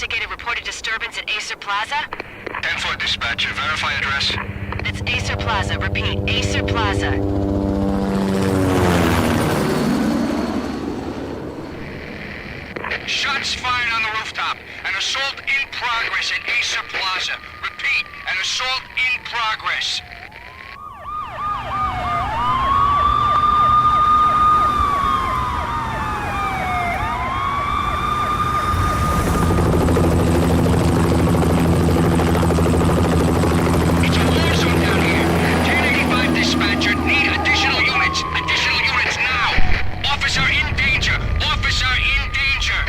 investigated reported disturbance at Acer Plaza? 10-4 dispatcher, verify address. That's Acer Plaza. Repeat, Acer Plaza. Shots fired on the rooftop. An assault in progress at Acer Plaza. Repeat, an assault in progress. It's a war zone down here. 1085 dispatcher, need additional units. Additional units now. Officer in danger. Officer in danger.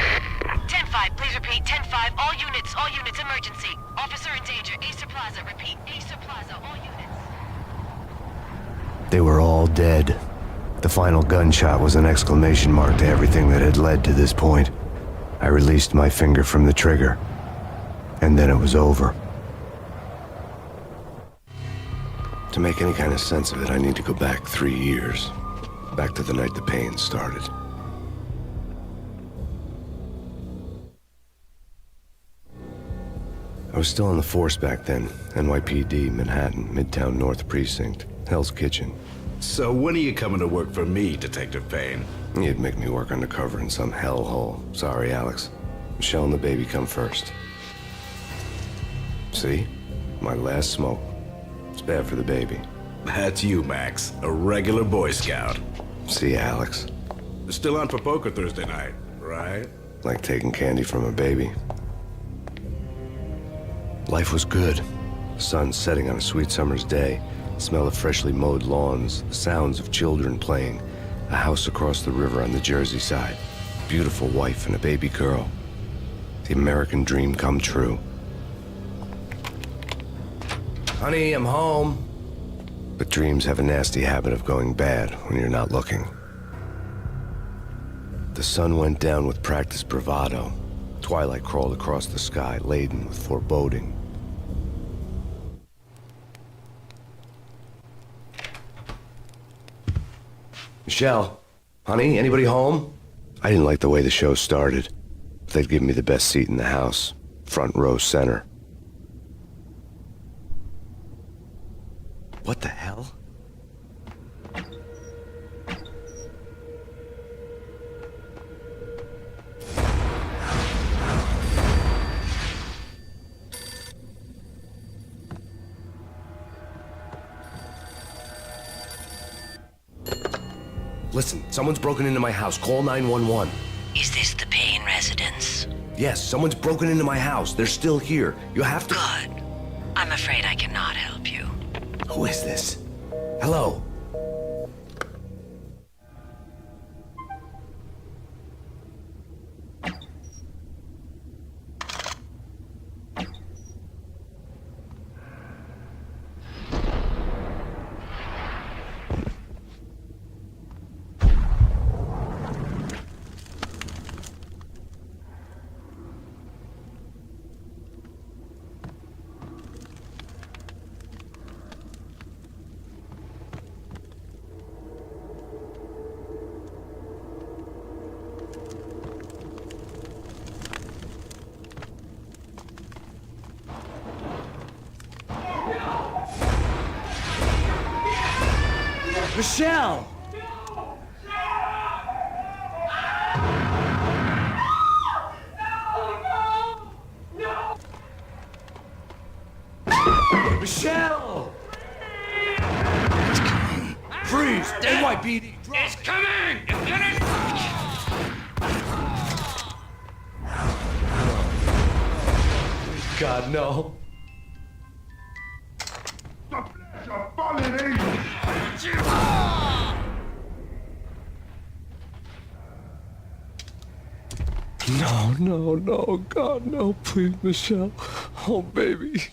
10-5, please repeat. 10-5, all units, emergency. Officer in danger, Acer Plaza. Repeat, Acer Plaza, all units. They were all dead. The final gunshot was an exclamation mark to everything that had led to this point. I released my finger from the trigger, and then it was over. To make any kind of sense of it, I need to go back 3 years. Back to the night the pain started. I was still on the force back then. NYPD, Manhattan, Midtown North Precinct, Hell's Kitchen. So when are you coming to work for me, Detective Payne? You'd make me work undercover in some hellhole. Sorry, Alex. Michelle and the baby come first. See? My last smoke. It's bad for the baby. That's you, Max. A regular Boy Scout. See, Alex. Still on for poker Thursday night, right? Like taking candy from a baby. Life was good. The sun setting on a sweet summer's day. The smell of freshly mowed lawns. The sounds of children playing. A house across the river on the Jersey side. Beautiful wife and a baby girl. The American dream come true. Honey, I'm home. But dreams have a nasty habit of going bad when you're not looking. The sun went down with practiced bravado. Twilight crawled across the sky, laden with foreboding. Michelle, honey, anybody home? I didn't like the way the show started. They'd give me the best seat in the house, front row center. What the hell? Listen, someone's broken into my house. Call 911. Is this the Payne residence? Yes, someone's broken into my house. They're still here. You have to... Good. I'm afraid I cannot help you. Who is this? Hello? Michelle! Michelle! It's coming. Freeze! NYPD! It's coming! It's gonna... God, no. No, God, no, please, Michelle. Oh, baby.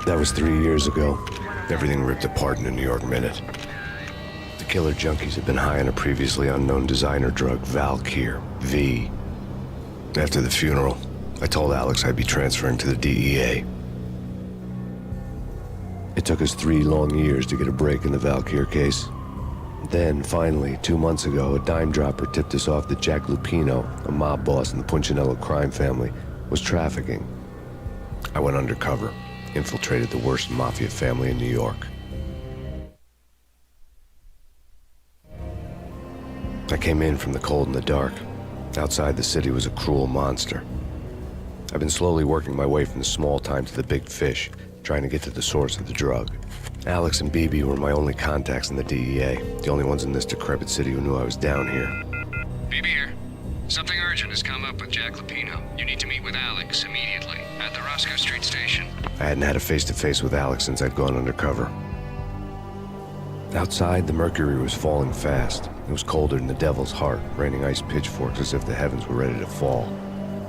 That was 3 years ago. Everything ripped apart in a New York minute. The killer junkies had been high on a previously unknown designer drug, Valkyr, V. After the funeral, I told Alex I'd be transferring to the DEA. It took us 3 long years to get a break in the Valkyr case. Then, finally, 2 months ago, a dime dropper tipped us off that Jack Lupino, a mob boss in the Punchinello crime family, was trafficking. I went undercover, infiltrated the worst mafia family in New York. I came in from the cold and the dark. Outside the city was a cruel monster. I've been slowly working my way from the small time to the big fish, trying to get to the source of the drug. Alex and BB were my only contacts in the DEA, the only ones in this decrepit city who knew I was down here. BB here. Something urgent has come up with Jack Lupino. You need to meet with Alex immediately at the Roscoe Street station. I hadn't had a face-to-face with Alex since I'd gone undercover. Outside, the mercury was falling fast. It was colder than the devil's heart, raining ice pitchforks as if the heavens were ready to fall.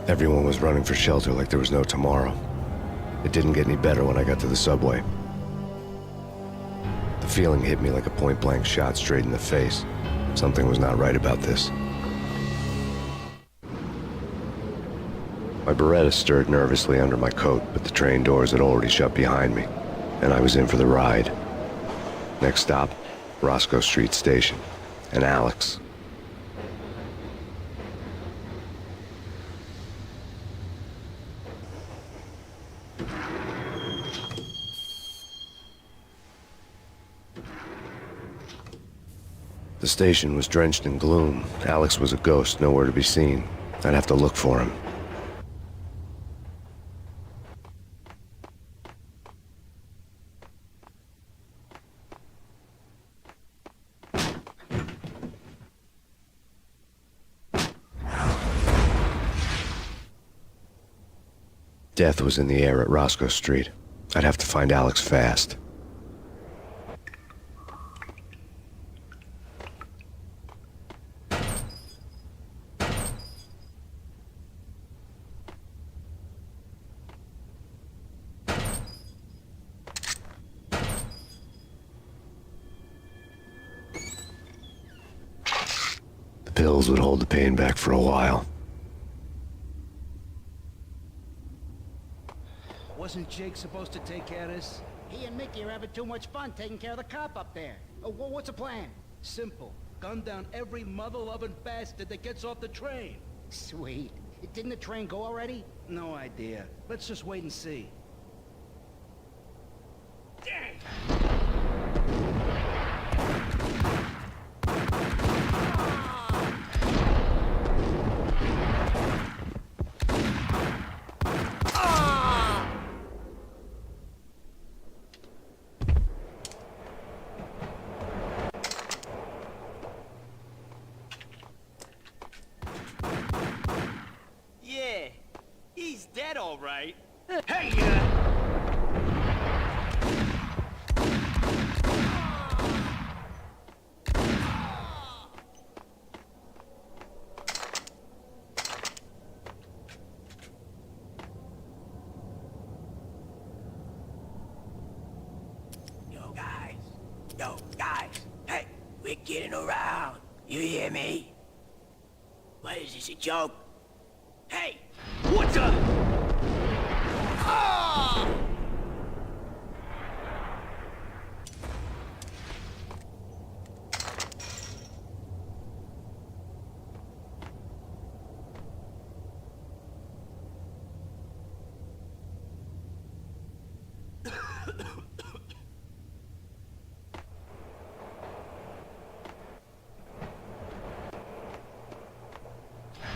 Everyone was running for shelter like there was no tomorrow. It didn't get any better when I got to the subway. The feeling hit me like a point-blank shot straight in the face. Something was not right about this. My Beretta stirred nervously under my coat, but the train doors had already shut behind me, and I was in for the ride. Next stop, Roscoe Street Station, and Alex. The station was drenched in gloom. Alex was a ghost, nowhere to be seen. I'd have to look for him. Death was in the air at Roscoe Street. I'd have to find Alex fast. The pills would hold the pain back for a while. Wasn't Jake supposed to take care of this? He and Mickey are having too much fun taking care of the cop up there. What's the plan? Simple. Gun down every mother-loving bastard that gets off the train. Sweet. Didn't the train go already? No idea. Let's just wait and see. Yeah, he's dead all right. Hey, Yo, guys, hey, we're getting around. You hear me? What is this, a joke? Hey! what the? Ah!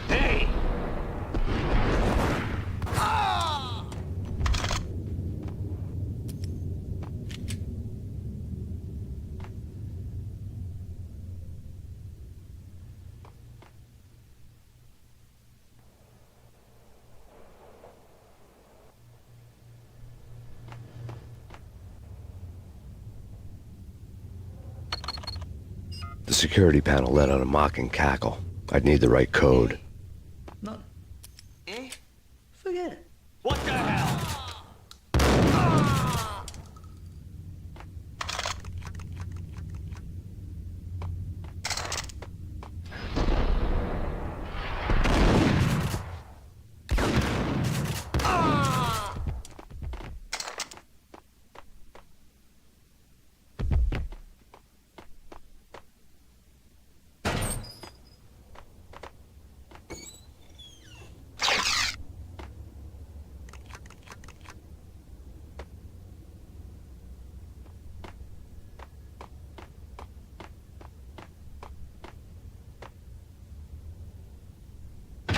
Hey! Ah! The security panel let out a mocking cackle. I'd need the right code. None. Eh? Forget it. What the hell?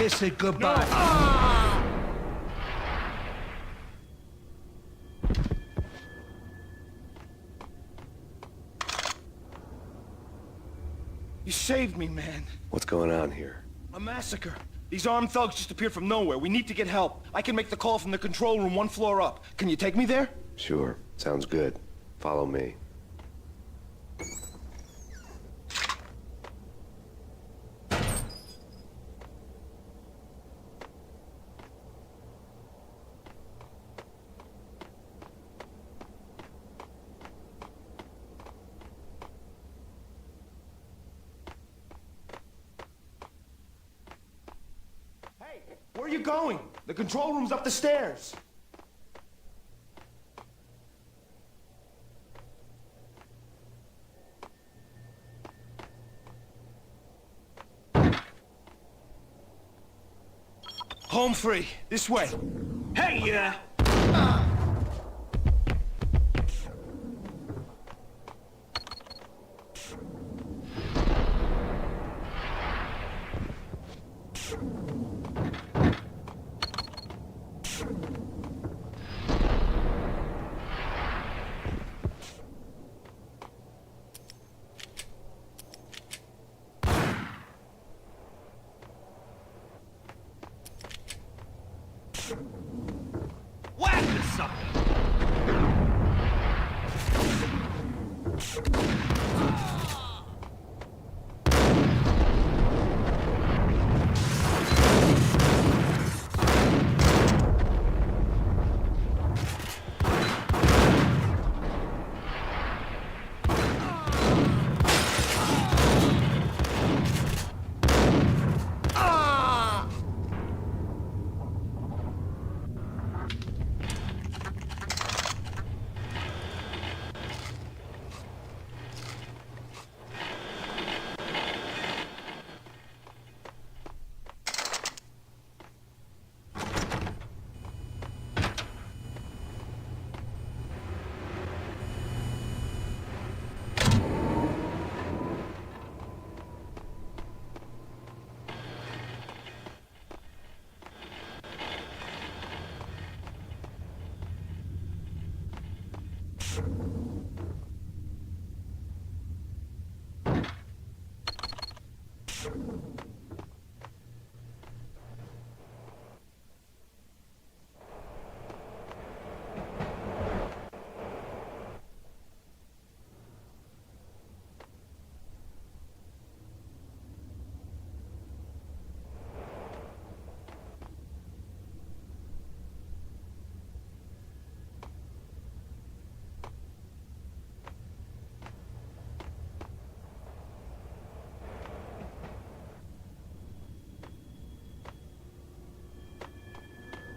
kiss it goodbye. You saved me, man. What's going on here? A massacre. These armed thugs just appeared from nowhere. We need to get help. I can make the call from the control room 1 floor up. Can you take me there? Sure, sounds good. Follow me. Hey, where are you going? The control room's up the stairs. Home free. This way. Hey, Whack the sucker!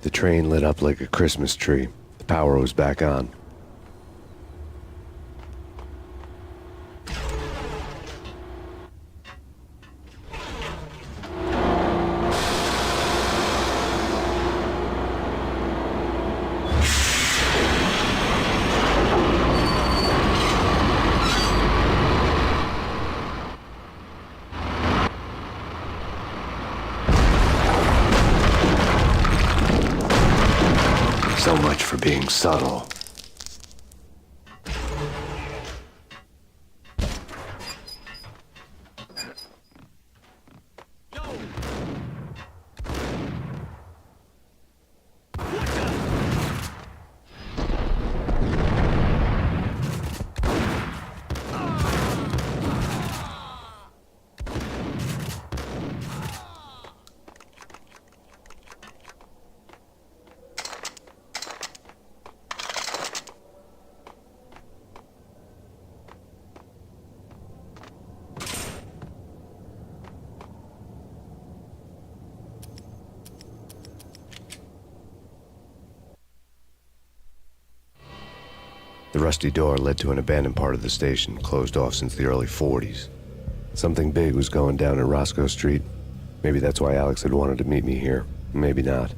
The train lit up like a Christmas tree. The power was back on. So much for being subtle. The rusty door led to an abandoned part of the station, closed off since the early 40s. Something big was going down in Roscoe Street. Maybe that's why Alex had wanted to meet me here. Maybe not.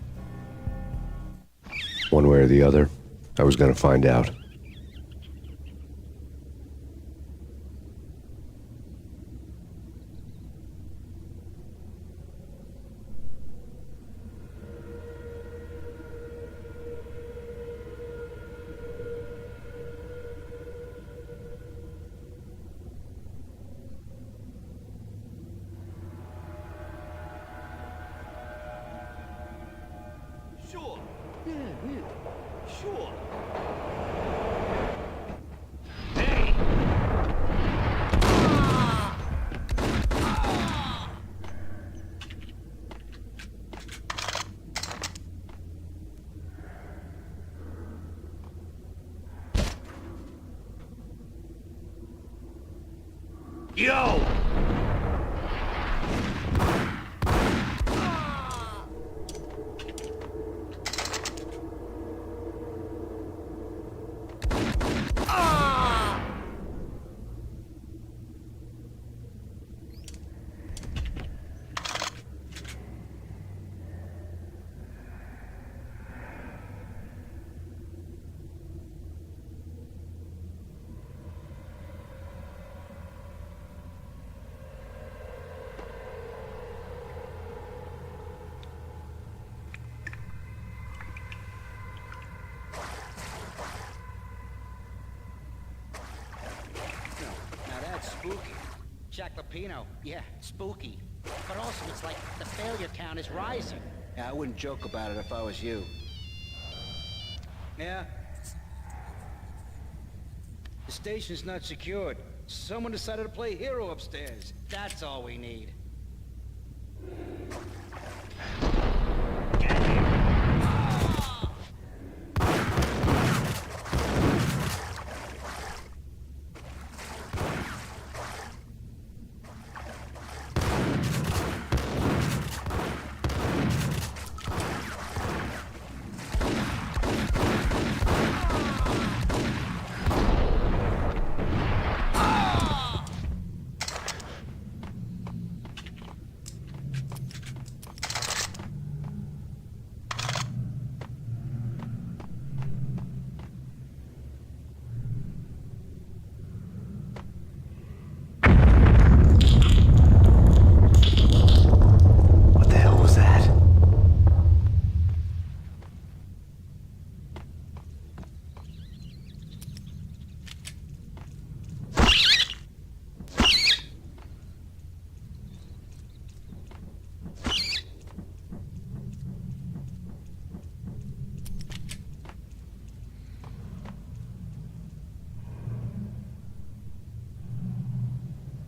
One way or the other, I was gonna find out. Sure. Yeah, sure. Hey! Yo! Now that's spooky. Jack Lapino, yeah, spooky. But also it's like the failure count is rising. Yeah, I wouldn't joke about it if I was you. Yeah? The station's not secured. Someone decided to play hero upstairs. That's all we need. What the hell was that?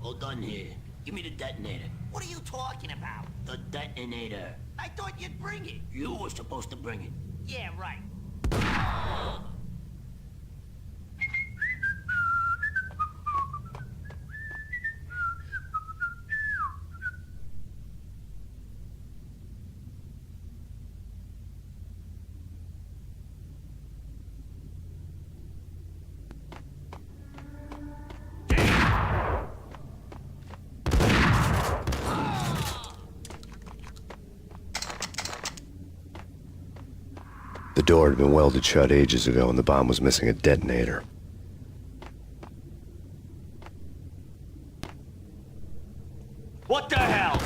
All done here. Give me the detonator. What are you talking about? The detonator. I thought you'd bring it. You were supposed to bring it. Yeah, right. The door had been welded shut ages ago and the bomb was missing a detonator. What the hell?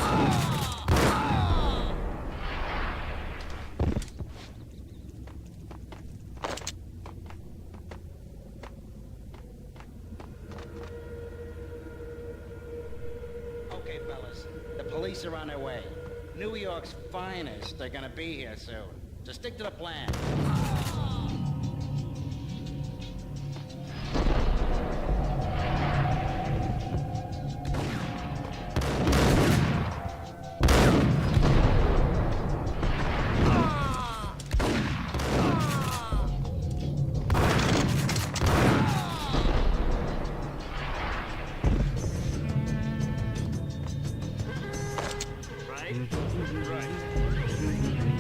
Okay, fellas, the police are on their way. New York's finest are gonna be here soon. So stick to the plan.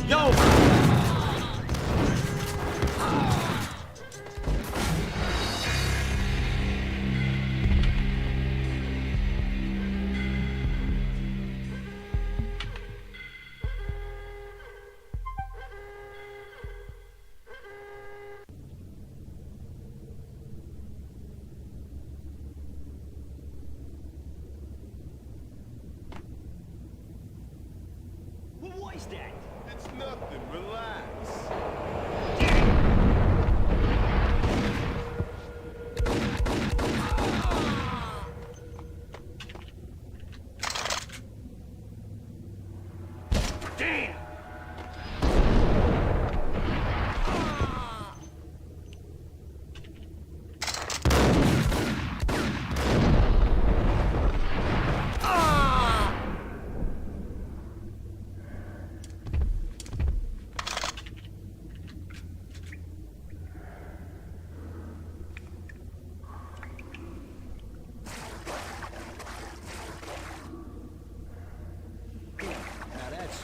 Yo! What was that? It's nothing. Relax. Damn!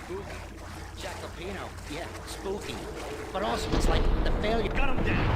spooky. Jackalpino, yeah, spooky. But also it's like the failure. Cut him down.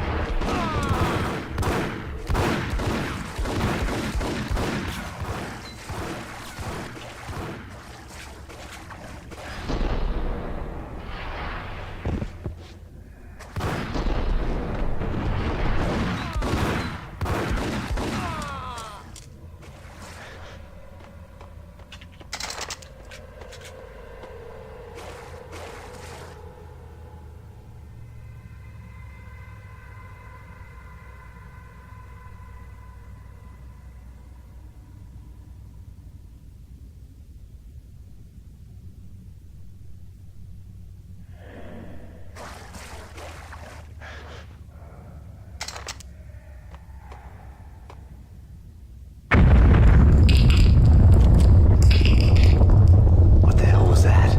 What the hell was that?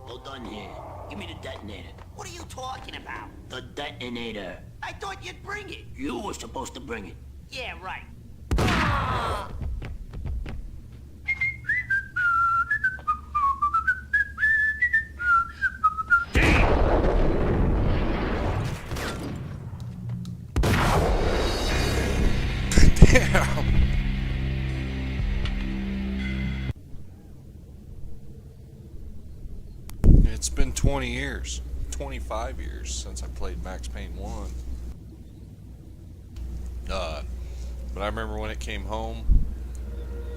Hold on here. Give me the detonator. What are you talking about? The detonator. I thought you'd bring it. You were supposed to bring it. Yeah, right. It's been 20 years, 25 years since I played Max Payne 1. But I remember when it came home,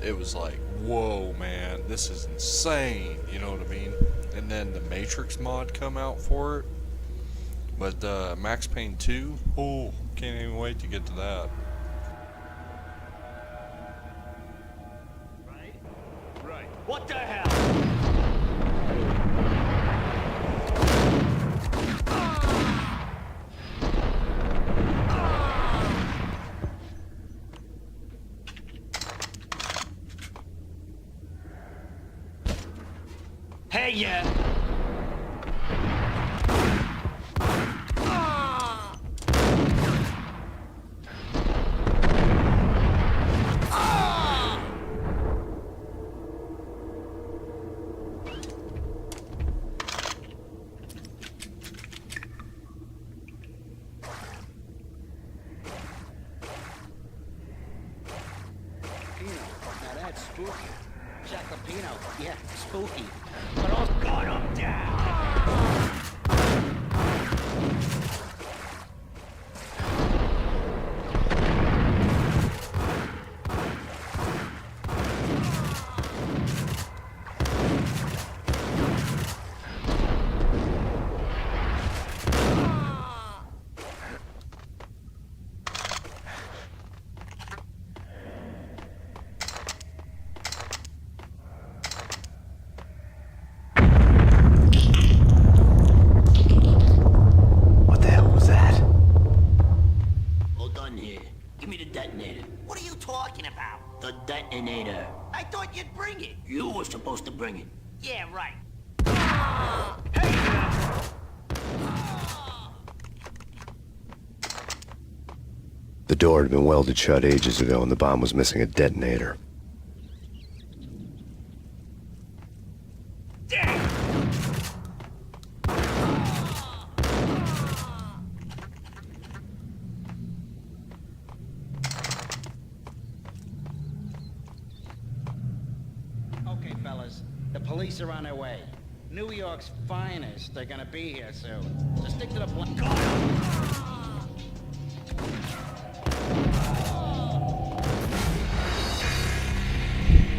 it was like, whoa, man, this is insane, you know what I mean? And then the Matrix mod come out for it. But Max Payne 2, oh, can't even wait to get to that. Right? Right. What the hell? Hey, yeah. Now that's spooky. Jackalpino, yeah, spooky. But also Cut him down. What the hell was that? Hold on here. Give me the detonator. What are you talking about? The detonator. I thought you'd bring it. You were supposed to bring it. Yeah, right. Hey, yeah. The door had been welded shut ages ago and the bomb was missing a detonator. Dang. okay, fellas. The police are on their way. New York's finest. They're gonna be here soon. So stick to the plan.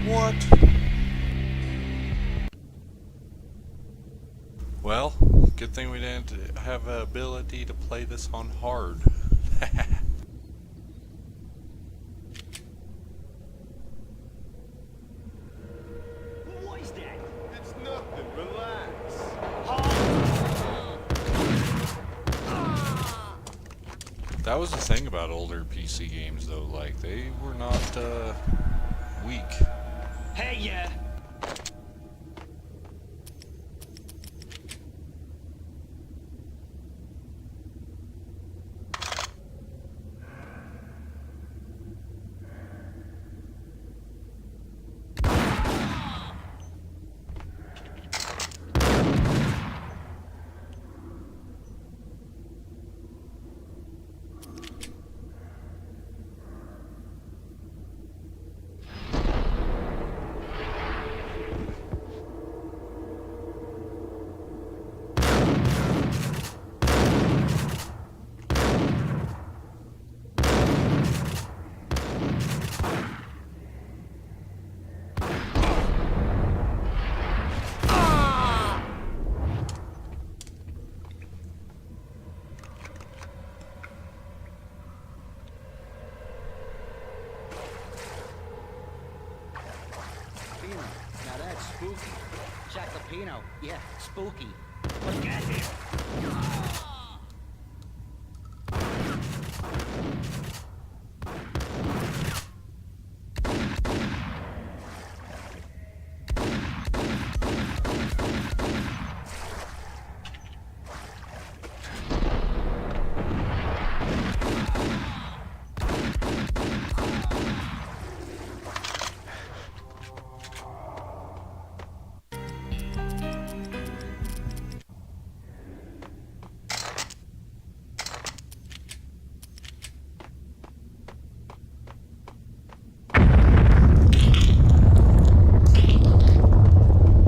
What? Well, good thing we didn't have the ability to play this on hard. What was that? It's nothing. Relax. That was the thing about older PC games, though. Like, they were not weak. Hey, yeah. Chaclapino. Now that's spooky. Chaclapino. Yeah, spooky. Look at him.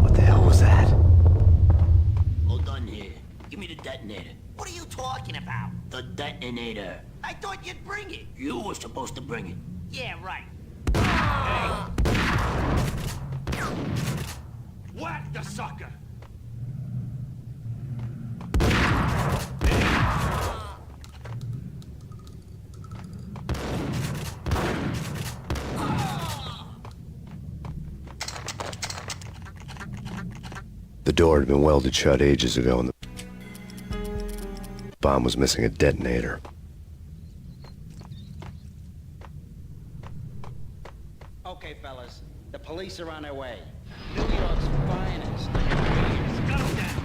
What the hell was that? Hold on here. Give me the detonator. What are you talking about? The detonator. I thought you'd bring it. You were supposed to bring it. Yeah, right. Hey! Whack the sucker! The door had been welded shut ages ago and the bomb was missing a detonator. Okay, fellas. The police are on their way. New York's finest. Scuttle down!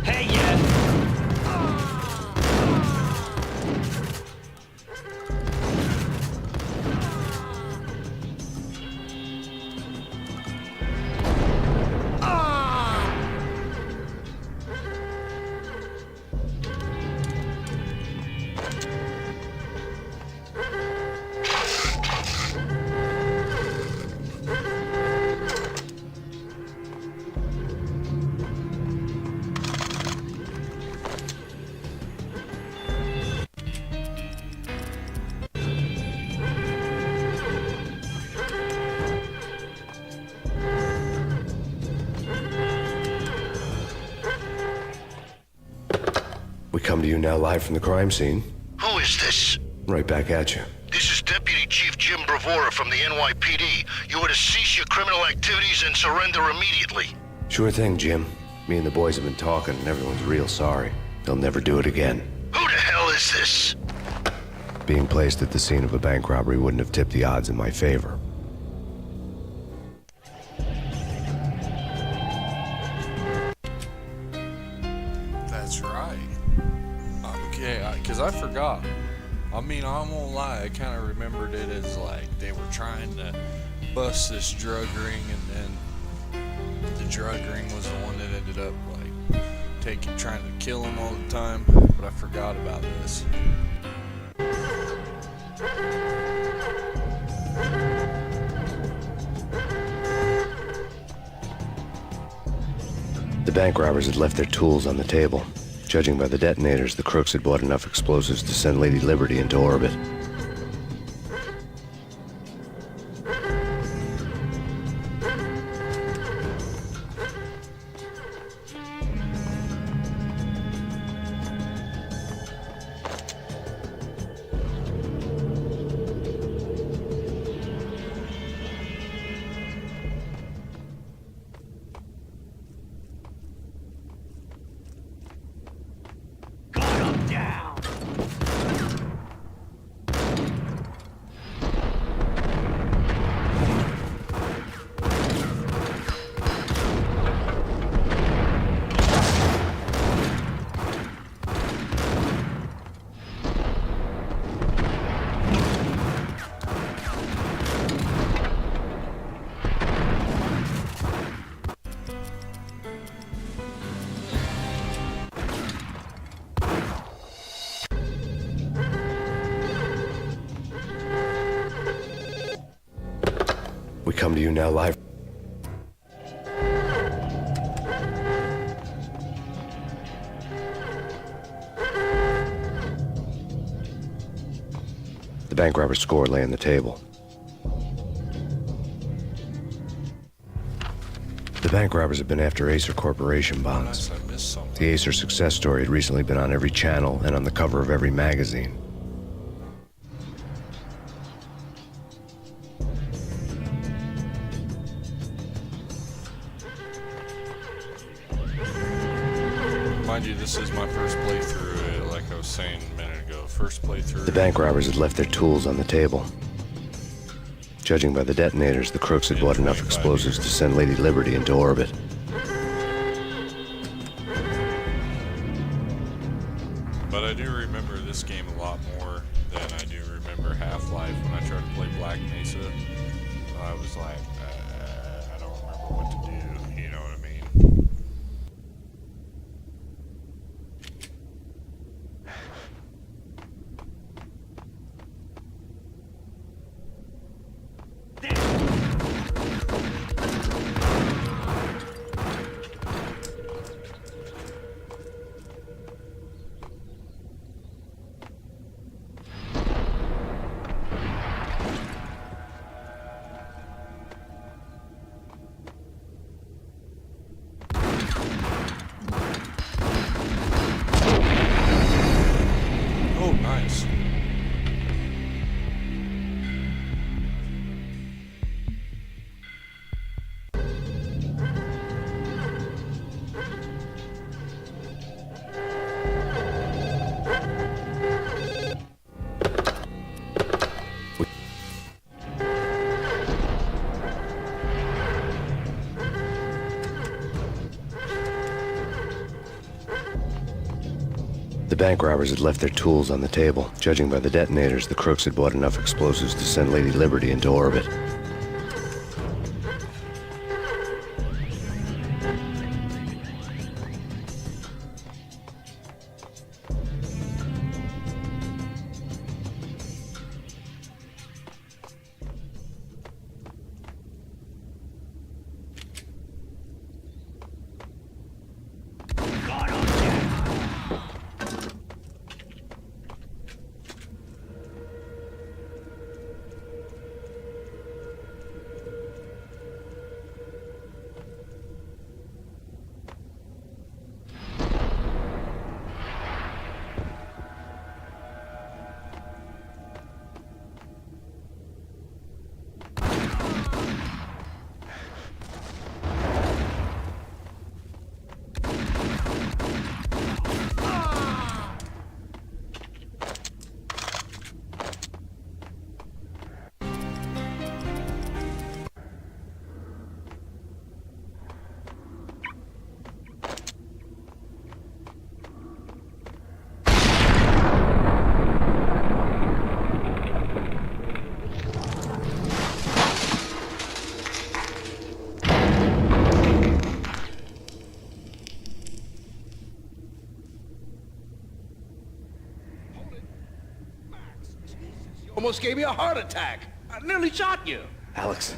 Hey, yeah! We come to you now live from the crime scene. Who is this? Right back at you. This is Deputy Chief Jim Bravura from the NYPD. You are to cease your criminal activities and surrender immediately. Sure thing, Jim. Me and the boys have been talking and everyone's real sorry. They'll never do it again. Who the hell is this? Being placed at the scene of a bank robbery wouldn't have tipped the odds in my favor. That's right. Okay, because I forgot. I mean, I won't lie, I kind of remembered it as like they were trying to bust this drug ring, and then the drug ring was the one that ended up like trying to kill him all the time. But I forgot about this. The bank robbers had left their tools on the table. Judging by the detonators, the crooks had bought enough explosives to send Lady Liberty into orbit. We come to you now live. The bank robber's score lay on the table. The bank robbers have been after Acer Corporation bonds. Unless I missed something. The Acer success story had recently been on every channel and on the cover of every magazine. Mind you, this is my first playthrough, like I was saying a minute ago. First playthrough. The bank robbers had left their tools on the table. Judging by the detonators, the crooks had bought enough explosives to send Lady Liberty into orbit. But I do remember this game a lot more than I do remember Half-Life. When I tried to play Black Mesa, I was like, I don't remember what to do, you know what I mean? Oh, nice. The bank robbers had left their tools on the table. Judging by the detonators, the crooks had bought enough explosives to send Lady Liberty into orbit. Almost gave me a heart attack. I nearly shot you. Alex,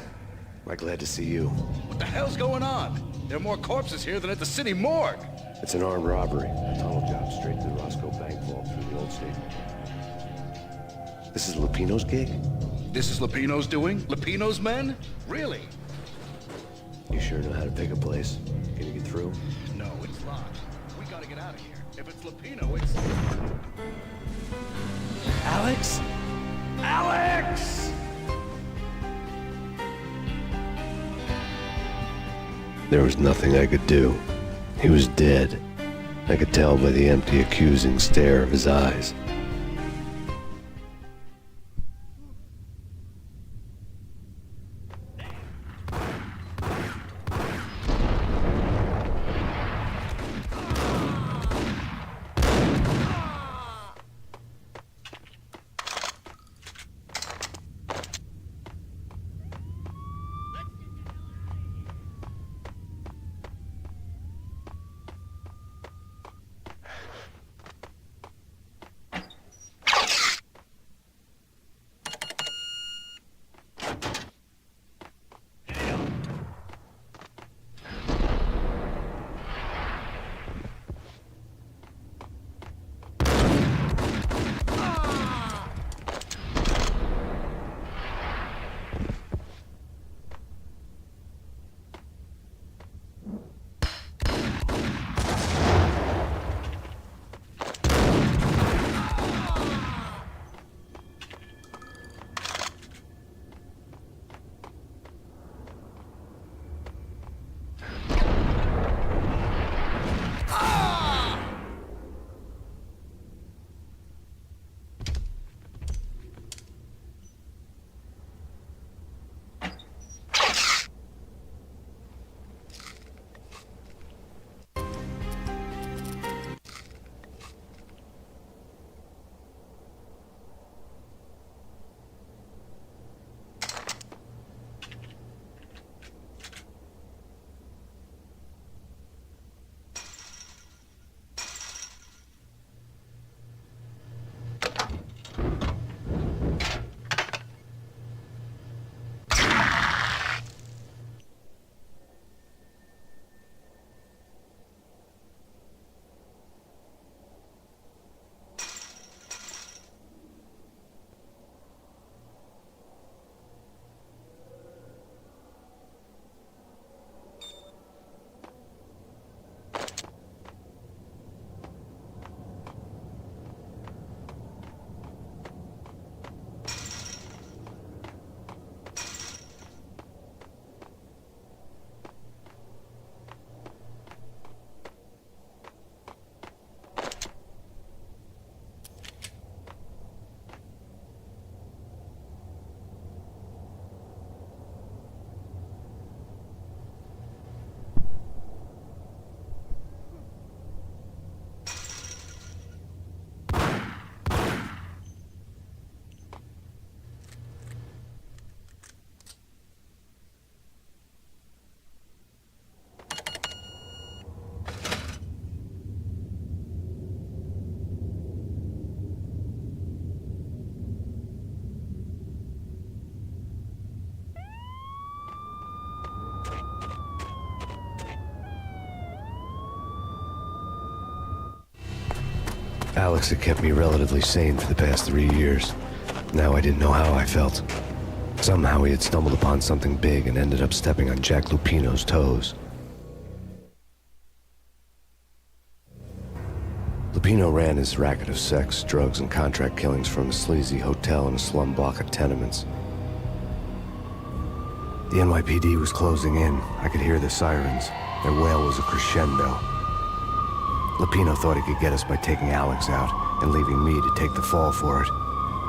am I glad to see you. What the hell's going on? There are more corpses here than at the city morgue. It's an armed robbery. A tunnel job straight to the Roscoe Bank vault through the old state. This is Lupino's gig? This is Lupino's doing? Lupino's men? Really? You sure know how to pick a place? Can you get through? No, it's locked. We gotta get out of here. If it's Lupino, it's... Alex? Alex! There was nothing I could do. He was dead. I could tell by the empty, accusing stare of his eyes. Alex had kept me relatively sane for the past 3 years. Now I didn't know how I felt. Somehow he had stumbled upon something big and ended up stepping on Jack Lupino's toes. Lupino ran his racket of sex, drugs, and contract killings from a sleazy hotel in a slum block of tenements. The NYPD was closing in. I could hear the sirens. Their wail was a crescendo. Lupino thought he could get us by taking Alex out and leaving me to take the fall for it.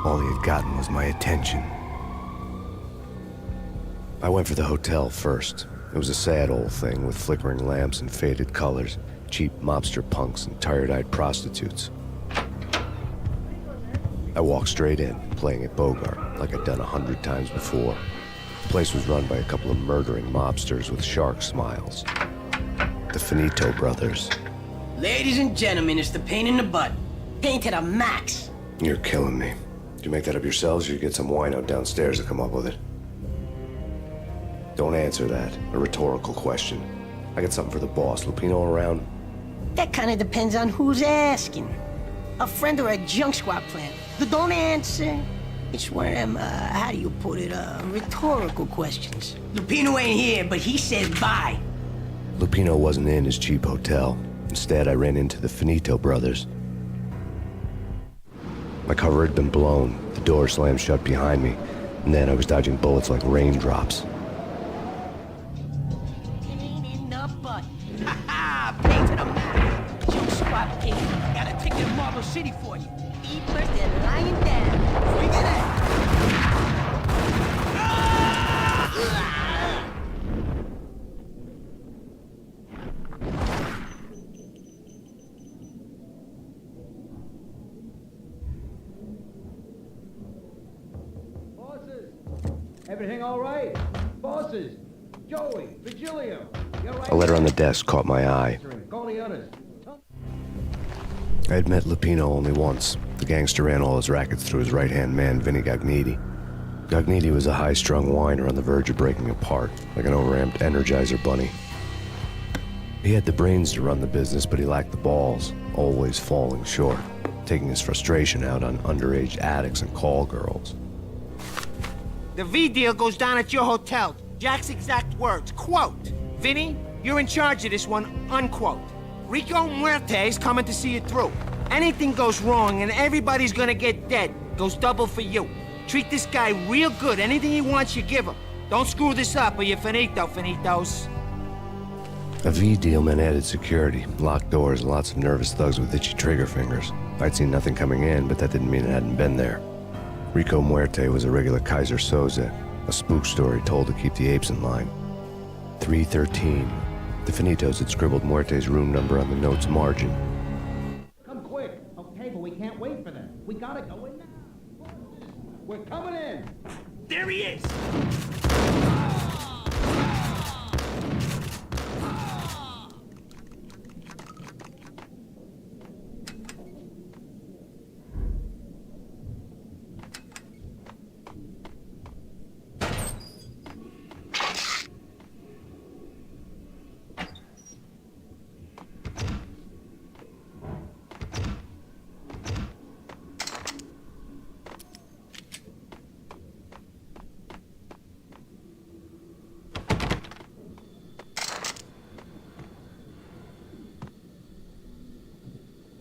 All he had gotten was my attention. I went for the hotel first. It was a sad old thing with flickering lamps and faded colors, cheap mobster punks and tired-eyed prostitutes. I walked straight in, playing at Bogart, like I'd done 100 times before. The place was run by a couple of murdering mobsters with shark smiles. The Finito brothers. Ladies and gentlemen, it's the pain in the butt. Pain to the max. You're killing me. Did you make that up yourselves, or you get some wino downstairs to come up with it? Don't answer that. A rhetorical question. I got something for the boss. Lupino around? That kind of depends on who's asking. A friend or a junk squad plan. Don't answer. It's one of them, how do you put it, rhetorical questions. Lupino ain't here, but he said bye. Lupino wasn't in his cheap hotel. Instead, I ran into the Finito brothers. My cover had been blown. The door slammed shut behind me. And then I was dodging bullets like raindrops. Pain in the butt. Ha ha! Pain to the max. Junk squad pain. Got a ticket to Marble City for you. Eat first and lying down. Bring it out. Bosses! Everything all right? Bosses! Joey! Virgilio! You all right? A letter on the desk caught my eye. Call the others. I had met Lupino only once. The gangster ran all his rackets through his right-hand man, Vinny Gagniti. Gagniti was a high-strung whiner on the verge of breaking apart, like an overamped Energizer bunny. He had the brains to run the business, but he lacked the balls, always falling short, taking his frustration out on underage addicts and call girls. The V deal goes down at your hotel. Jack's exact words, quote, "Vinny, you're in charge of this one," unquote. Rico Muerte's coming to see it through. Anything goes wrong and everybody's gonna get dead. Goes double for you. Treat this guy real good. Anything he wants, you give him. Don't screw this up or you're finito, finitos. A V deal meant added security, locked doors, and lots of nervous thugs with itchy trigger fingers. I'd seen nothing coming in, but that didn't mean it hadn't been there. Rico Muerte was a regular Kaiser Soze, a spook story told to keep the apes in line. 313. The Finitos had scribbled Muerte's room number on the note's margin. Come quick. Okay, but we can't wait for them. We gotta go in now. We're coming in. There he is!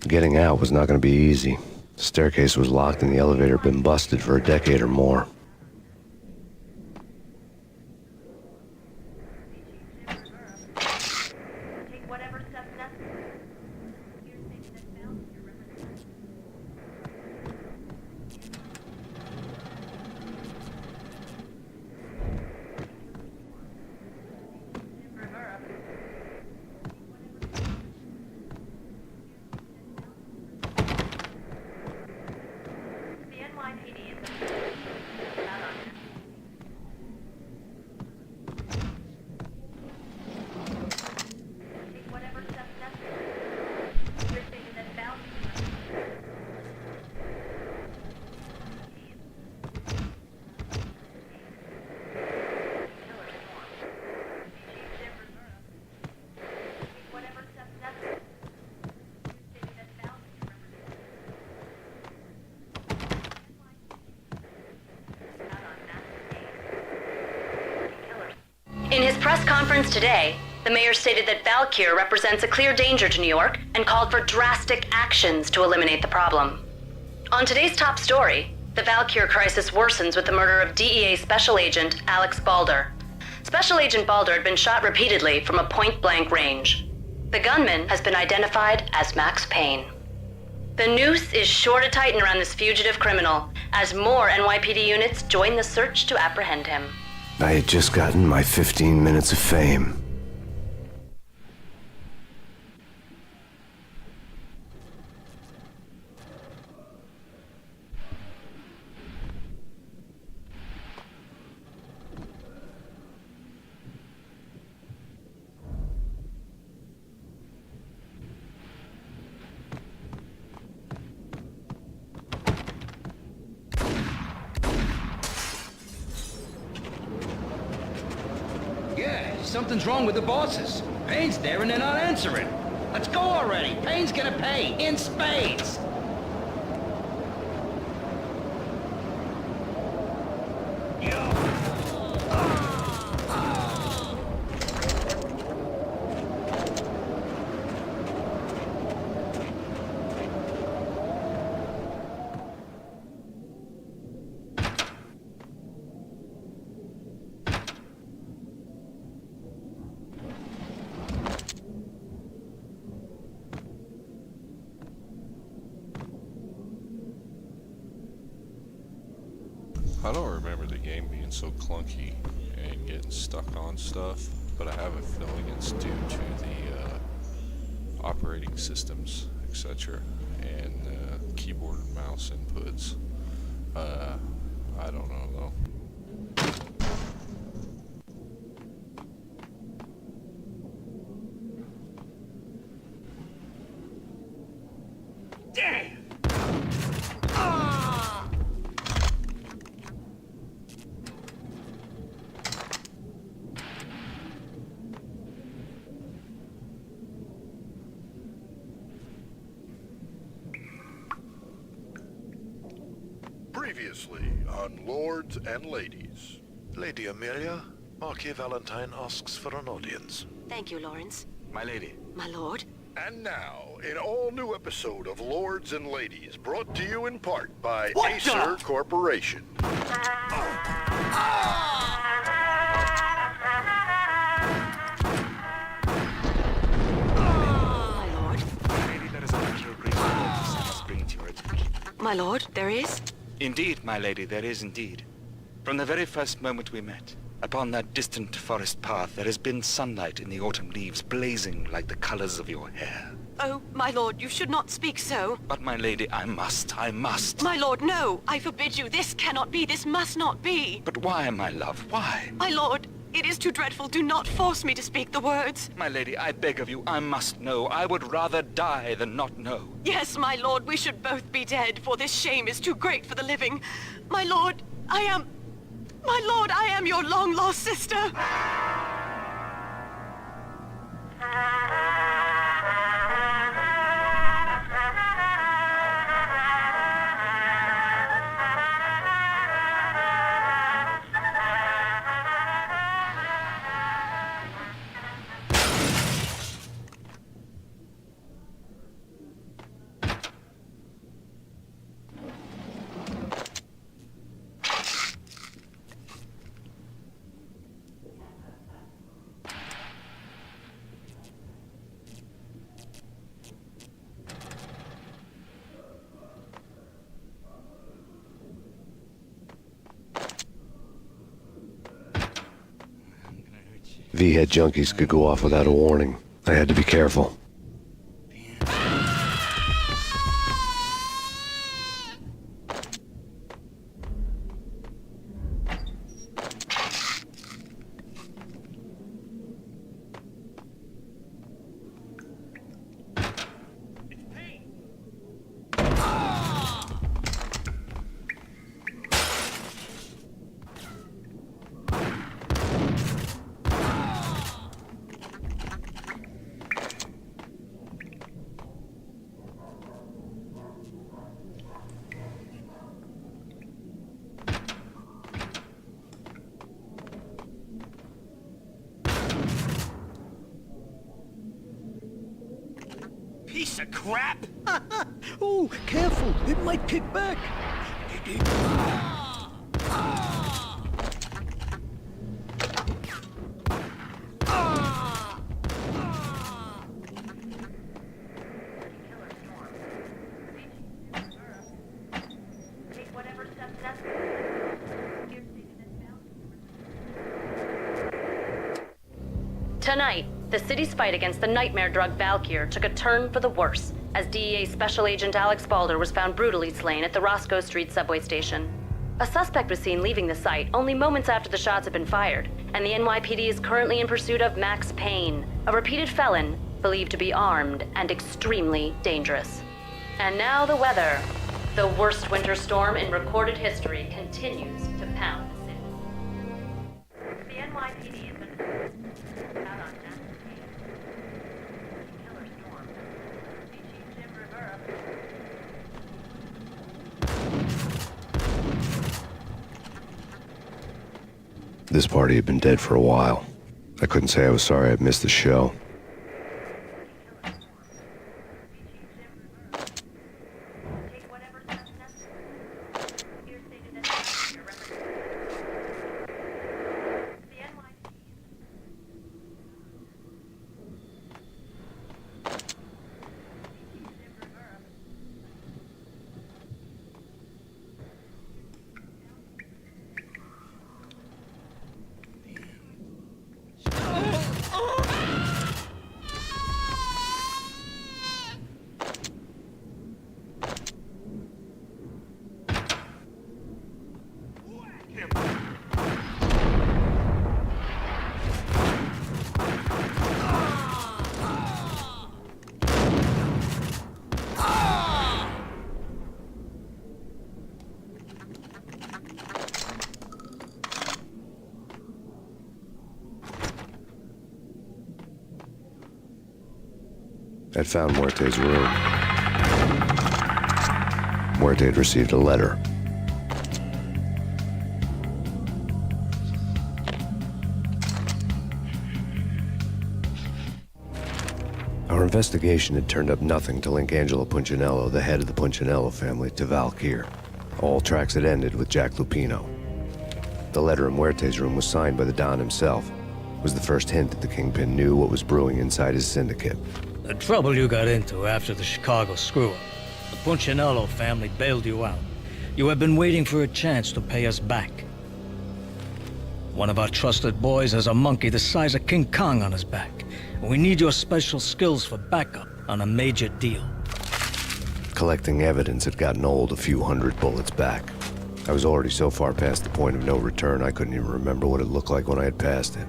Getting out was not going to be easy. The staircase was locked and the elevator had been busted for a decade or more. press conference today, the mayor stated that Valkyr represents a clear danger to New York and called for drastic actions to eliminate the problem. On today's top story, the Valkyr crisis worsens with the murder of DEA Special Agent Alex Balder. Special Agent Balder had been shot repeatedly from a point-blank range. The gunman has been identified as Max Payne. The noose is sure to tighten around this fugitive criminal as more NYPD units join the search to apprehend him. I had just gotten my 15 minutes of fame. Yeah, something's wrong with the bosses. Payne's there and they're not answering. Let's go already. Payne's gonna pay in spades. I don't remember the game being so clunky and getting stuck on stuff, but I have a feeling it's due to the operating systems, etc., and keyboard and mouse inputs. I don't know though. Damn! Previously on Lords and Ladies. Lady Amelia, Marquis Valentine asks for an audience. Thank you, Lawrence. My lady. My lord. And now, an all-new episode of Lords and Ladies, brought to you in part by What Acer the? Corporation. My lord. Lady, there is a matter of great importance I must bring to your attention. My lord, there is? Indeed, my lady, there is indeed. From the very first moment we met, upon that distant forest path, there has been sunlight in the autumn leaves blazing like the colors of your hair. Oh, my lord, you should not speak so. But, my lady, I must. My lord, no! I forbid you. This cannot be. This must not be. But why, my love, why? My lord, it is too dreadful. Do not force me to speak the words. My lady, I beg of you, I must know. I would rather die than not know. Yes, my lord, we should both be dead, for this shame is too great for the living. My lord, I am your long-lost sister. V-head junkies could go off without a warning. I had to be careful. piece of crap! Oh, careful. It might kick back. Tonight, the city's fight against the nightmare drug Valkyr took a turn for the worse, as DEA Special Agent Alex Balder was found brutally slain at the Roscoe Street subway station. A suspect was seen leaving the site only moments after the shots had been fired, and the NYPD is currently in pursuit of Max Payne, a repeated felon believed to be armed and extremely dangerous. And now the weather. The worst winter storm in recorded history continues to pound the city. The NYPD has been out on Jackson Payne. Killer storm. Chief Jim Rivera. This party had been dead for a while. I couldn't say I was sorry I'd missed the show. I'd found Muerte's room. Muerte had received a letter. Our investigation had turned up nothing to link Angelo Punchinello, the head of the Punchinello family, to Valkyr. All tracks had ended with Jack Lupino. The letter in Muerte's room was signed by the Don himself. It was the first hint that the Kingpin knew what was brewing inside his syndicate. The trouble you got into after the Chicago screw-up. The Punchinello family bailed you out. You have been waiting for a chance to pay us back. One of our trusted boys has a monkey the size of King Kong on his back. We need your special skills for backup on a major deal. Collecting evidence had gotten old a few hundred bullets back. I was already so far past the point of no return I couldn't even remember what it looked like when I had passed it.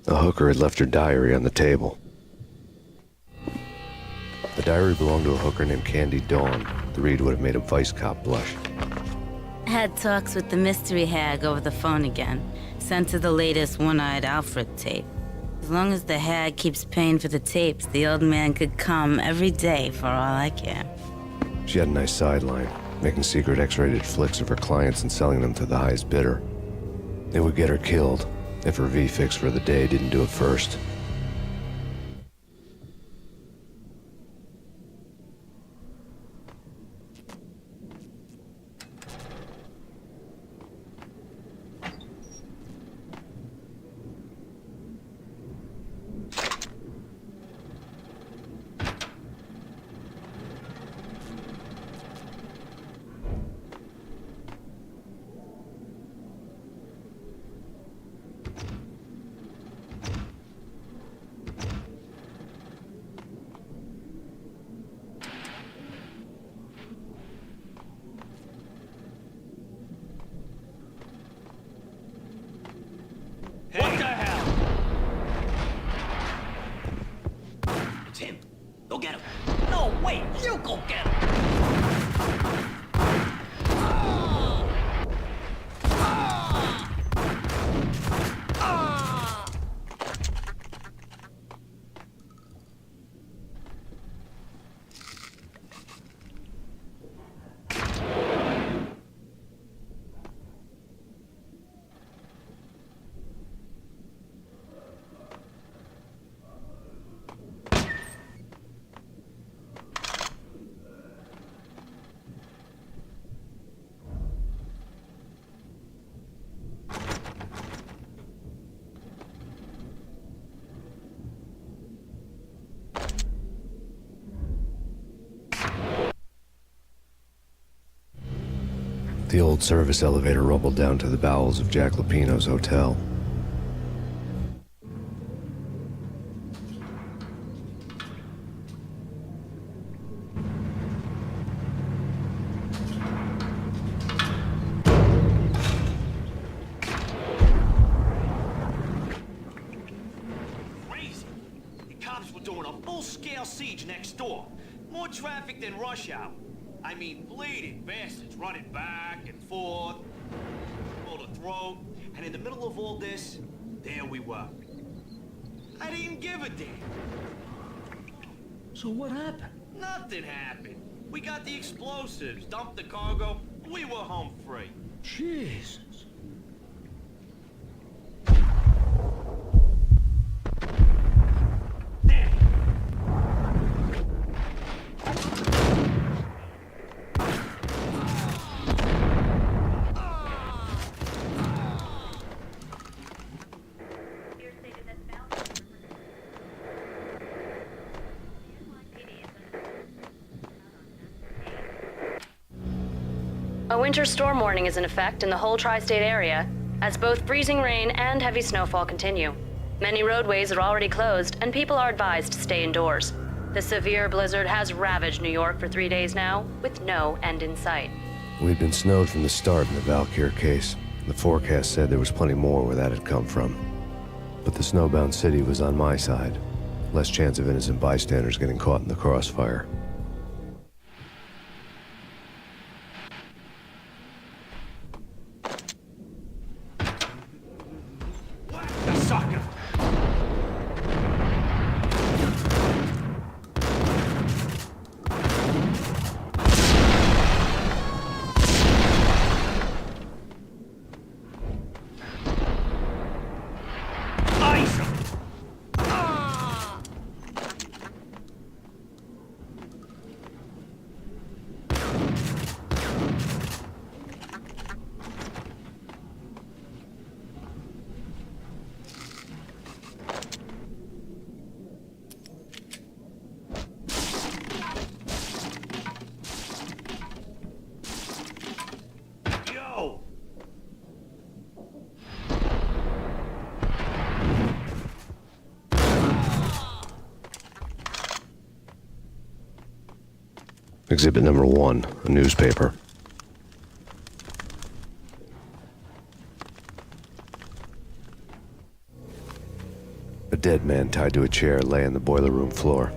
The hooker had left her diary on the table. The diary belonged to a hooker named Candy Dawn. The read would have made a vice cop blush. Had talks with the mystery hag over the phone again. Sent her the latest One-Eyed Alfred tape. As long as the hag keeps paying for the tapes, the old man could come every day for all I care. She had a nice sideline, making secret X-rated flicks of her clients and selling them to the highest bidder. It would get her killed if her V-fix for the day didn't do it first. The old service elevator rumbled down to the bowels of Jack Lupino's hotel. Crazy. The cops were doing a full-scale siege next door. More traffic than rush hour. I mean, bleeding bastards running back and forth, pull the throat, and in the middle of all this, there we were. I didn't give a damn. So what happened? Nothing happened. We got the explosives, dumped the cargo, we were home free. Jesus. A winter storm warning is in effect in the whole tri-state area, as both freezing rain and heavy snowfall continue. Many roadways are already closed, and people are advised to stay indoors. The severe blizzard has ravaged New York for 3 days now, with no end in sight. We'd been snowed from the start in the Valkyr case. The forecast said there was plenty more where that had come from. But the snowbound city was on my side. Less chance of innocent bystanders getting caught in the crossfire. The sucker! Ice him! Yo! Exhibit number 1, a newspaper. A dead man tied to a chair lay on the boiler room floor.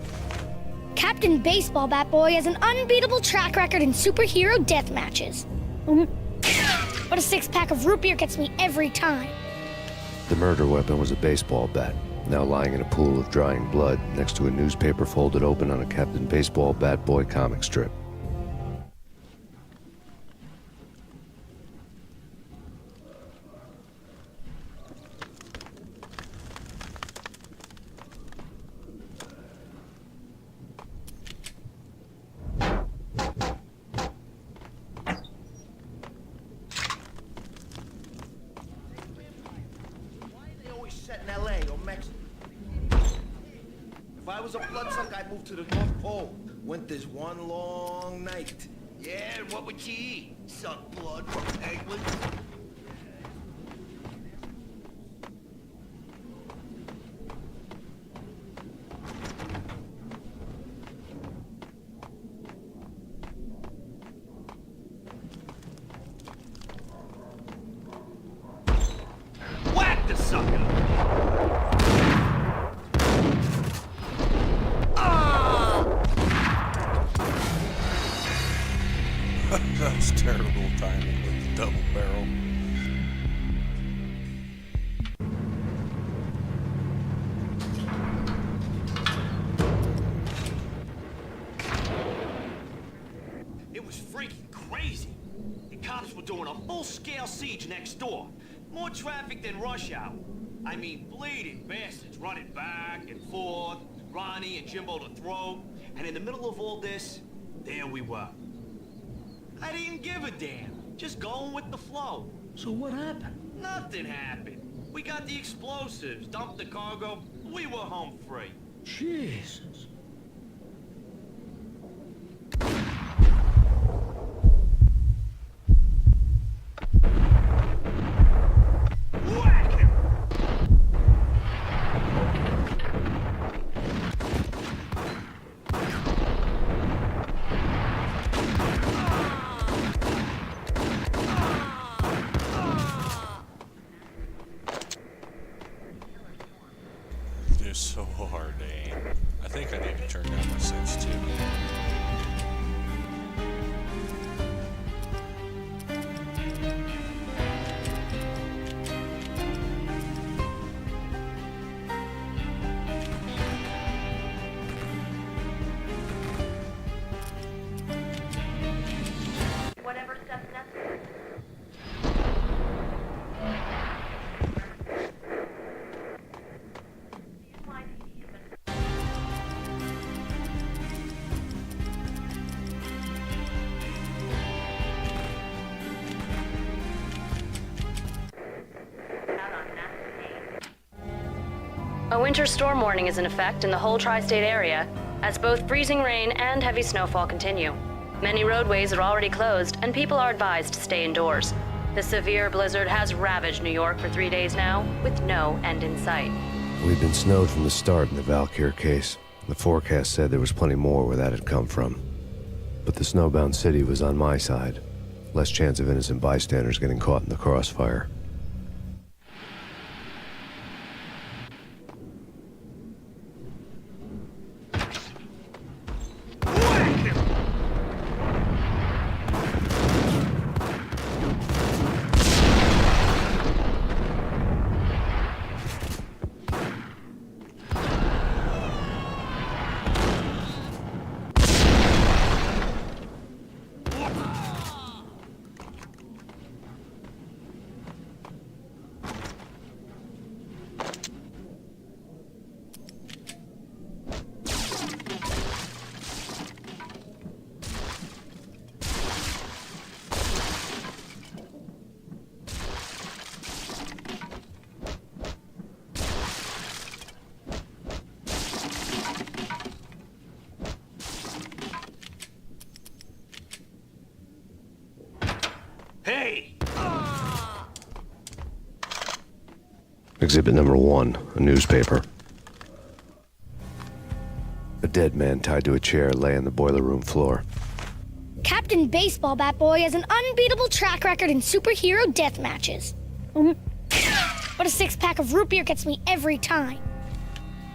Captain Baseball Bat Boy has an unbeatable track record in superhero death matches. But a six-pack of root beer gets me every time. The murder weapon was a baseball bat, now lying in a pool of drying blood next to a newspaper folded open on a Captain Baseball Bat Boy comic strip. They always set in LA or Mexico. If I was a bloodsucker, I'd move to the North Pole. Winter's one long night. Yeah, and what would you eat? Suck blood from penguins. Whack the sucker! That was terrible timing with the double barrel. It was freaking crazy. The cops were doing a full-scale siege next door. More traffic than rush hour. I mean, bleeding bastards running back and forth, Ronnie and Jimbo to throat, and in the middle of all this, there we were. I didn't give a damn, just going with the flow. So what happened? Nothing happened. We got the explosives, dumped the cargo, we were home free. Jesus. so hard to aim. I think I need to turn down my sensitivity. Whatever steps necessary. A winter storm warning is in effect in the whole tri-state area, as both freezing rain and heavy snowfall continue. Many roadways are already closed, and people are advised to stay indoors. The severe blizzard has ravaged New York for 3 days now, with no end in sight. We'd been snowed from the start in the Valkyr case. The forecast said there was plenty more where that had come from. But the snowbound city was on my side. Less chance of innocent bystanders getting caught in the crossfire. Hey! Exhibit number 1, a newspaper. A dead man tied to a chair lay on the boiler room floor. Captain Baseball Bat Boy has an unbeatable track record in superhero death matches. But a 6-pack of root beer gets me every time.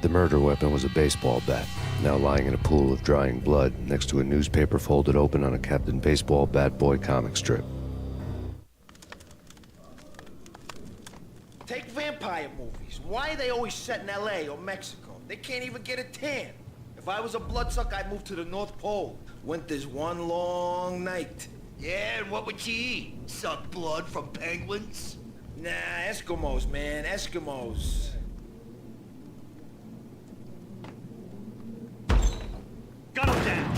The murder weapon was a baseball bat, now lying in a pool of drying blood next to a newspaper folded open on a Captain Baseball Bat Boy comic strip. Take vampire movies. Why are they always set in L.A. or Mexico? They can't even get a tan. If I was a bloodsucker, I'd move to the North Pole. Winter's one long night. Yeah, and what would you eat? Suck blood from penguins? Nah, Eskimos, man, Eskimos. Gun him down!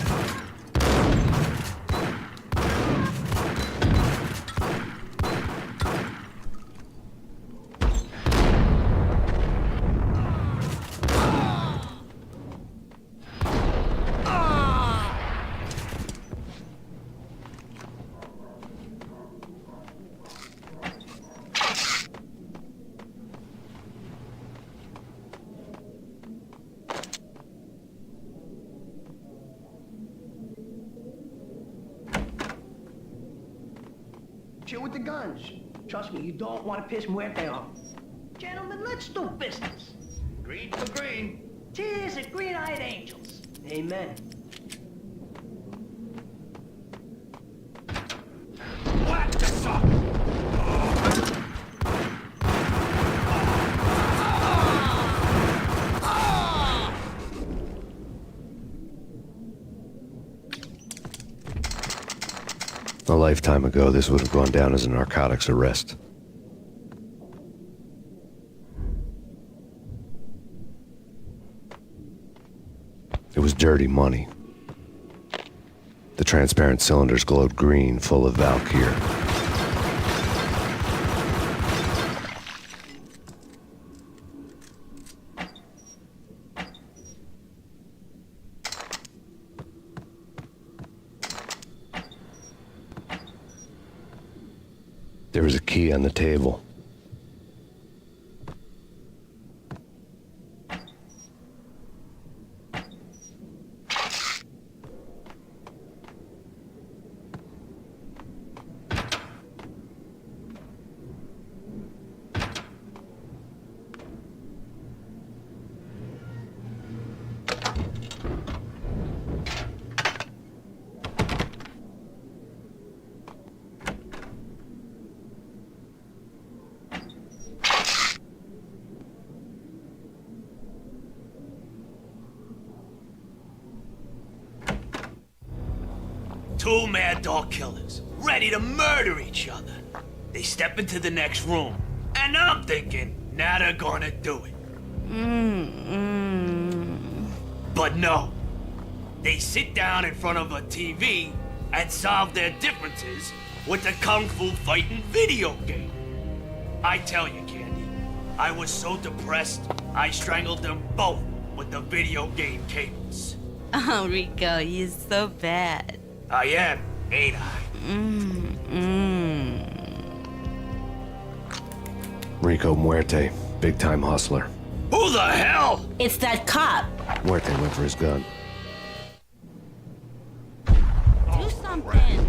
Chill with the guns. Trust me, you don't want to piss Muerte off. Gentlemen, let's do business. Green for green. Cheers at green-eyed angels. Amen. What the fuck? A lifetime ago, this would have gone down as a narcotics arrest. It was dirty money. The transparent cylinders glowed green, full of Valkyr. There was a key on the table. Two mad dog killers, ready to murder each other. They step into the next room, and I'm thinking, now they're gonna do it. But no. They sit down in front of a TV and solve their differences with a kung fu fighting video game. I tell you, Candy, I was so depressed, I strangled them both with the video game cables. Oh, Rico, you're so bad. I am, ain't I? Rico Muerte, big-time hustler. Who the hell? It's that cop. Muerte went for his gun. Do something.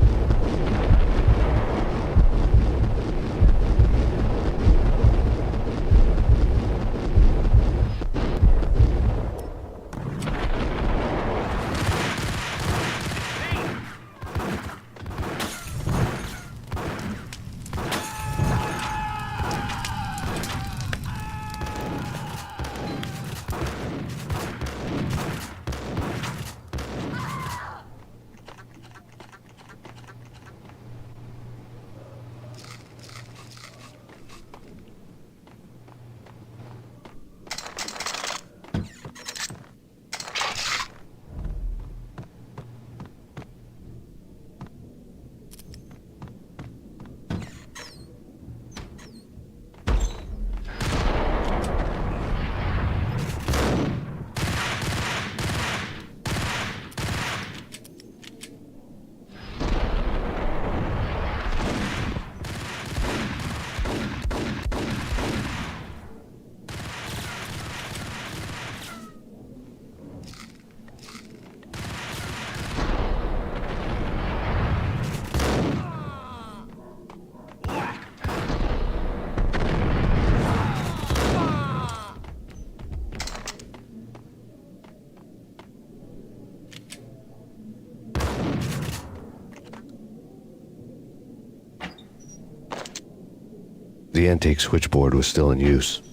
The antique switchboard was still in use.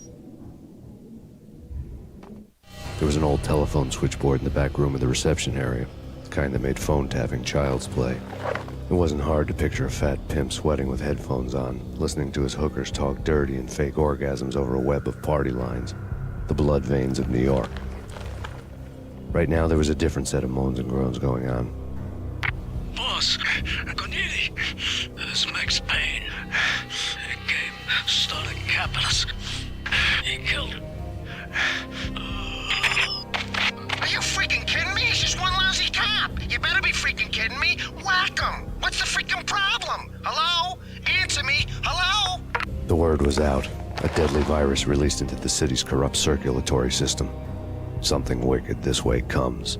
There was an old telephone switchboard in the back room of the reception area, the kind that made phone tapping child's play. It wasn't hard to picture a fat pimp sweating with headphones on, listening to his hookers talk dirty and fake orgasms over a web of party lines, the blood veins of New York. Right now, there was a different set of moans and groans going on. Boss, Corneli, this is Max Payne. He came, started capping us. He killed him. Are you freaking kidding me? He's just one lousy cop. You better be freaking kidding me. Whack him. What's the freaking problem? Hello? Answer me. Hello? The word was out. A deadly virus released into the city's corrupt circulatory system. Something wicked this way comes.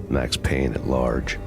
Max Payne at large.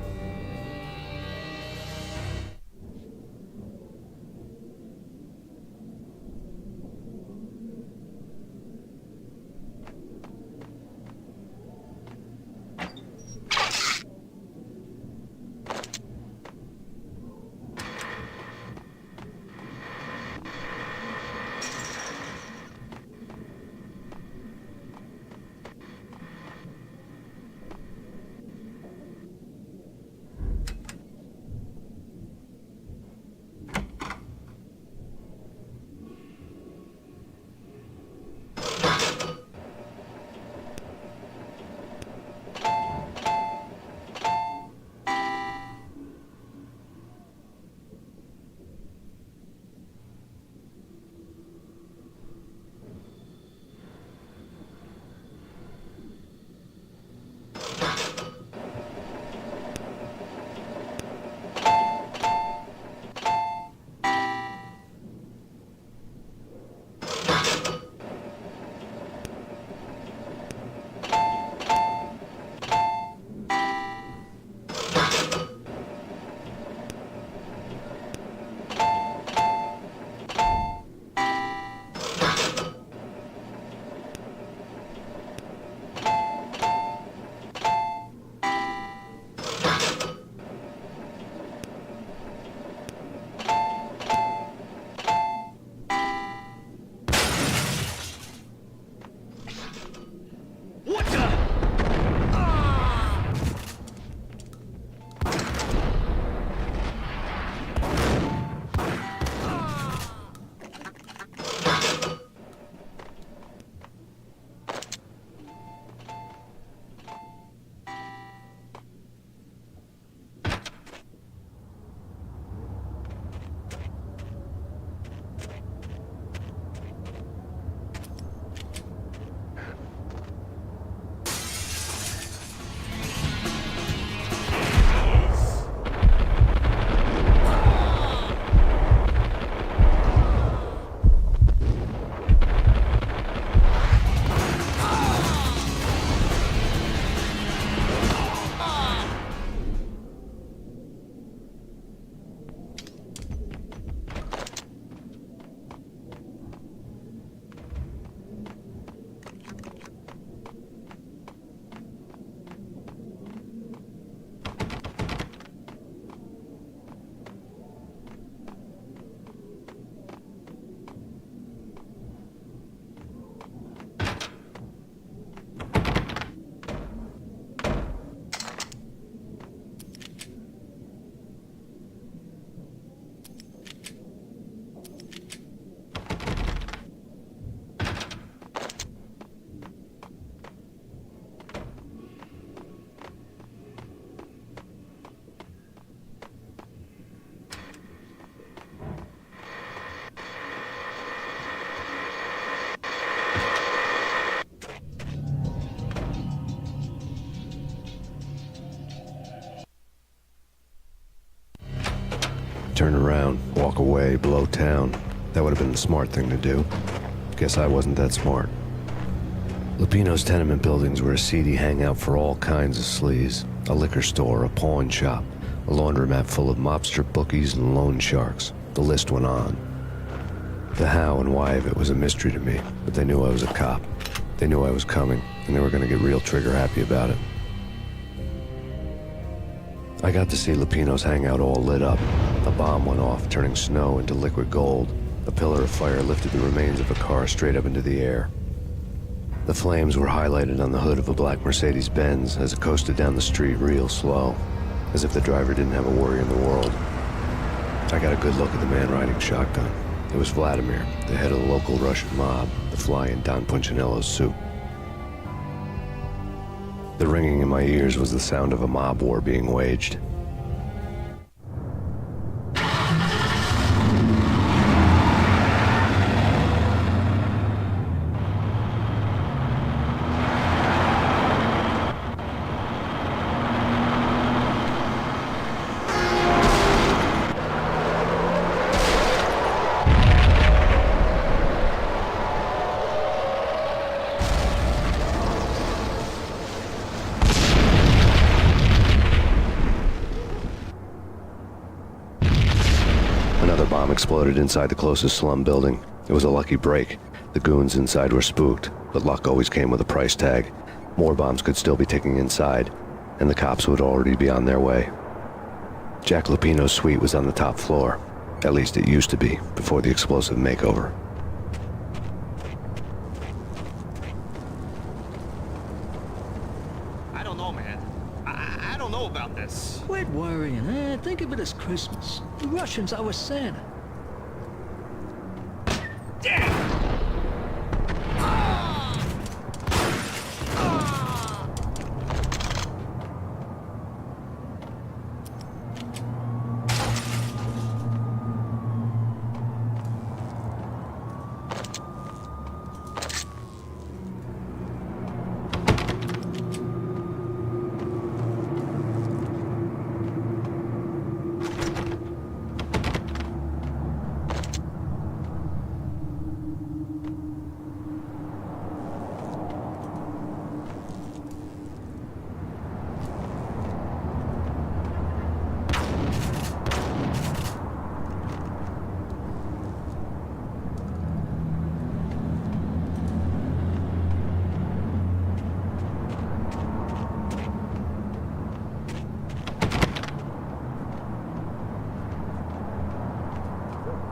turn around, walk away, blow town. That would have been the smart thing to do. Guess I wasn't that smart. Lupino's tenement buildings were a seedy hangout for all kinds of sleaze. A liquor store, a pawn shop, a laundromat full of mobster bookies and loan sharks. The list went on. The how and why of it was a mystery to me, but they knew I was a cop. They knew I was coming, and they were going to get real trigger happy about it. I got to see Lupino's hangout all lit up. A bomb went off, turning snow into liquid gold. A pillar of fire lifted the remains of a car straight up into the air. The flames were highlighted on the hood of a black Mercedes-Benz as it coasted down the street real slow, as if the driver didn't have a worry in the world. I got a good look at the man riding shotgun. It was Vladimir, the head of the local Russian mob, the fly in Don Punchinello's soup. The ringing in my ears was the sound of a mob war being waged. Another bomb exploded inside the closest slum building. It was a lucky break. The goons inside were spooked, but luck always came with a price tag. More bombs could still be ticking inside, and the cops would already be on their way. Jack Lupino's suite was on the top floor. At least it used to be, before the explosive makeover. I don't know, man. I don't know about this. Quit worrying, eh? Think of it as Christmas. The Russians are Santa.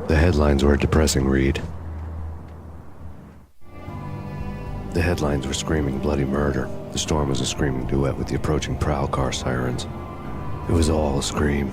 The headlines were a depressing read. The headlines were screaming bloody murder. The storm was a screaming duet with the approaching prowl car sirens. It was all a scream.